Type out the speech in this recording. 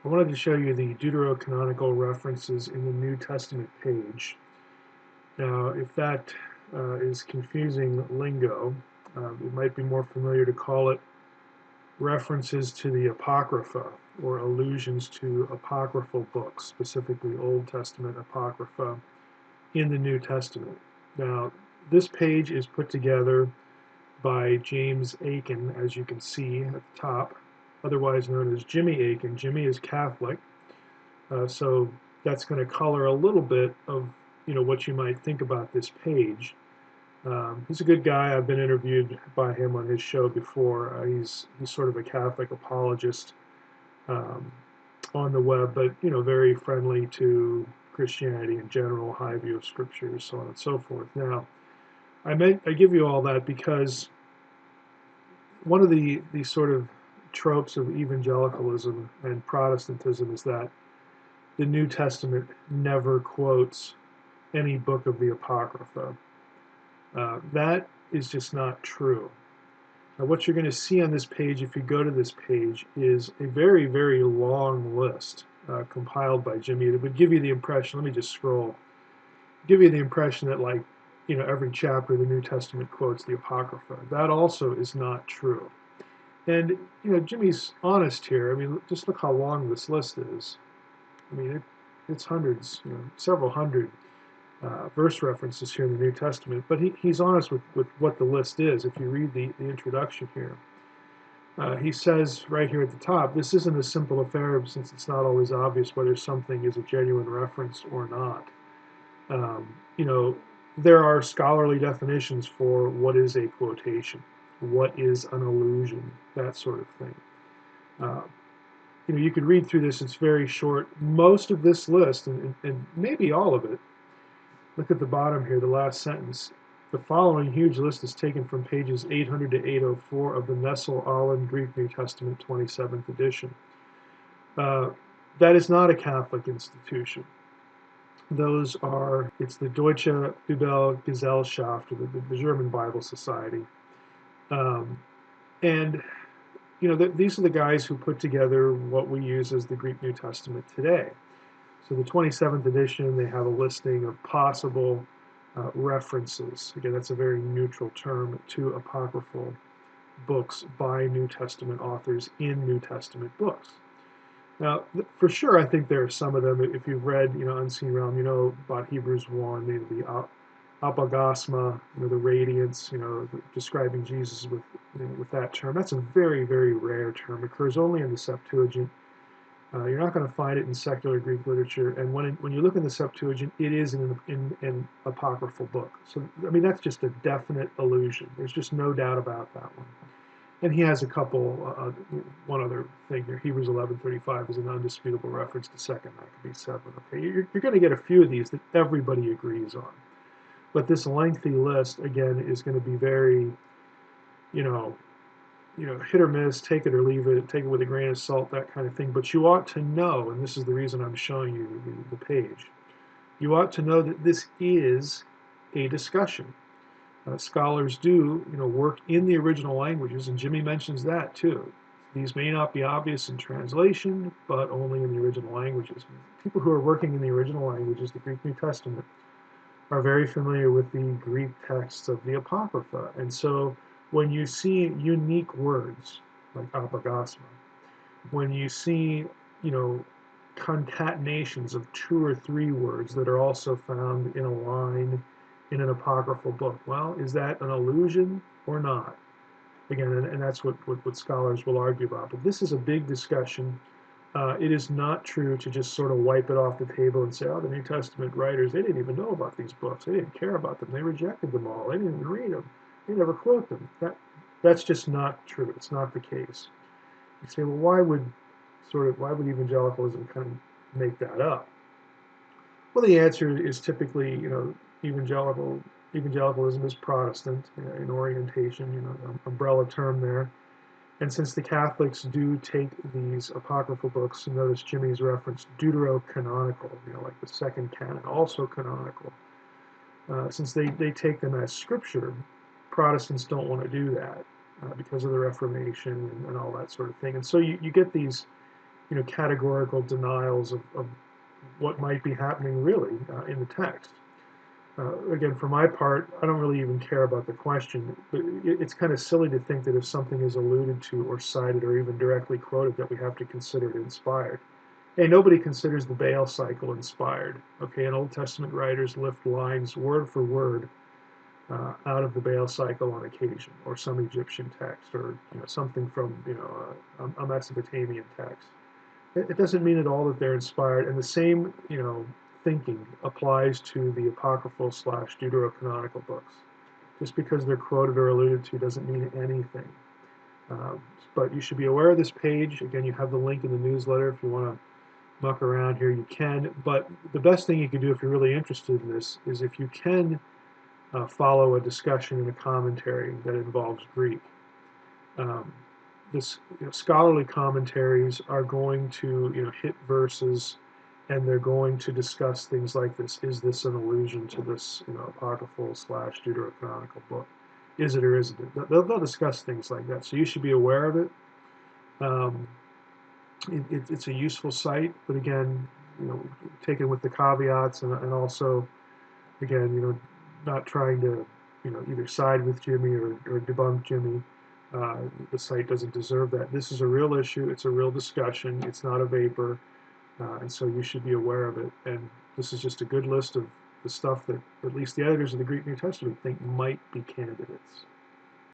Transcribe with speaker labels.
Speaker 1: I wanted to show you the deuterocanonical references in the New Testament page. Now, if that is confusing lingo, it might be more familiar to call it references to the Apocrypha, or allusions to apocryphal books, specifically Old Testament Apocrypha in the New Testament. Now, this page is put together by James Aiken, as you can see at the top, otherwise known as Jimmy Aiken. Jimmy is Catholic. So that's going to color a little bit of what you might think about this page. He's a good guy. I've been interviewed by him on his show before. He's sort of a Catholic apologist on the web, but very friendly to Christianity in general, high view of Scripture, so on and so forth. Now, I give you all that because one of the sort of tropes of evangelicalism and Protestantism is that the New Testament never quotes any book of the Apocrypha. That is just not true. Now, what you're going to see on this page, if you go to this page, is a very, very long list compiled by Jimmy. It would give you the impression, let me just scroll, give you the impression that every chapter of the New Testament quotes the Apocrypha. That also is not true. And, Jimmy's honest here. I mean, just look how long this list is. I mean, it's hundreds, several hundred verse references here in the New Testament, but he's honest with what the list is. If you read the introduction here, he says right here at the top, this isn't a simple affair since it's not always obvious whether something is a genuine reference or not. There are scholarly definitions for what is a quotation, what is an allusion, that sort of thing. You could read through this, it's very short. Most of this list, and maybe all of it, look at the bottom here, the last sentence. The following huge list is taken from pages 800 to 804 of the Nestle-Aland Greek New Testament 27th edition. That is not a Catholic institution. It's the Deutsche Bibelgesellschaft, or the German Bible Society. And these are the guys who put together what we use as the Greek New Testament today. So the 27th edition, they have a listing of possible references. Again, that's a very neutral term, to apocryphal books by New Testament authors in New Testament books. Now, for sure, I think there are some of them. If you've read, Unseen Realm, you know about Hebrews 1, maybe the apogasma, the radiance, describing Jesus with that term. That's a very, very rare term. It occurs only in the Septuagint. You're not going to find it in secular Greek literature, and when you look in the Septuagint, it is in an apocryphal book. So, I mean, that's just a definite allusion. There's just no doubt about that one. And he has a couple, one other thing here. Hebrews 11:35 is an undisputable reference to 2nd Maccabees 7. Okay, you're going to get a few of these that everybody agrees on. But this lengthy list, again, is going to be very, hit or miss, take it or leave it, take it with a grain of salt, that kind of thing. But you ought to know, and this is the reason I'm showing you the page, you ought to know that this is a discussion. Scholars do, work in the original languages, and Jimmy mentions that too. These may not be obvious in translation, but only in the original languages. People who are working in the original languages, the Greek New Testament, are very familiar with the Greek texts of the Apocrypha. And so when you see unique words like apogasma, when you see, concatenations of 2 or 3 words that are also found in a line in an apocryphal book, well, is that an allusion or not? Again, and that's what scholars will argue about. But this is a big discussion. It is not true to just sort of wipe it off the table and say, oh, the New Testament writers, they didn't even know about these books. They didn't care about them. They rejected them all. They didn't even read them. They never quote them. That's just not true. It's not the case. You say, well, why would evangelicalism kind of make that up? Well, the answer is typically, evangelicalism is Protestant in orientation, an umbrella term there. And since the Catholics do take these apocryphal books, notice Jimmy's reference, deuterocanonical, like the second canon, also canonical. Since they take them as scripture, Protestants don't want to do that because of the Reformation and all that sort of thing. And so you get these categorical denials of what might be happening really in the text. Again, for my part, I don't really even care about the question, but it's kind of silly to think that if something is alluded to or cited or even directly quoted that we have to consider it inspired. Hey, nobody considers the Baal cycle inspired. Okay, and Old Testament writers lift lines word for word out of the Baal cycle on occasion, or some Egyptian text, or something from a Mesopotamian text. It doesn't mean at all that they're inspired, and the same thinking applies to the apocryphal slash deuterocanonical books. Just because they're quoted or alluded to doesn't mean anything. But you should be aware of this page. Again, you have the link in the newsletter. If you want to muck around here, you can. But the best thing you can do if you're really interested in this is if you can follow a discussion and a commentary that involves Greek. Um, scholarly commentaries are going to hit verses, and they're going to discuss things like this. Is this an allusion to this apocryphal slash deuterocanonical book? Is it or isn't it? They'll discuss things like that. So you should be aware of it. Um, it's a useful site, but again, take it with the caveats, and also, again, not trying to, either side with Jimmy or debunk Jimmy. The site doesn't deserve that. This is a real issue. It's a real discussion. It's not a vapor, and so you should be aware of it. And this is just a good list of the stuff that at least the editors of the Greek New Testament think might be candidates.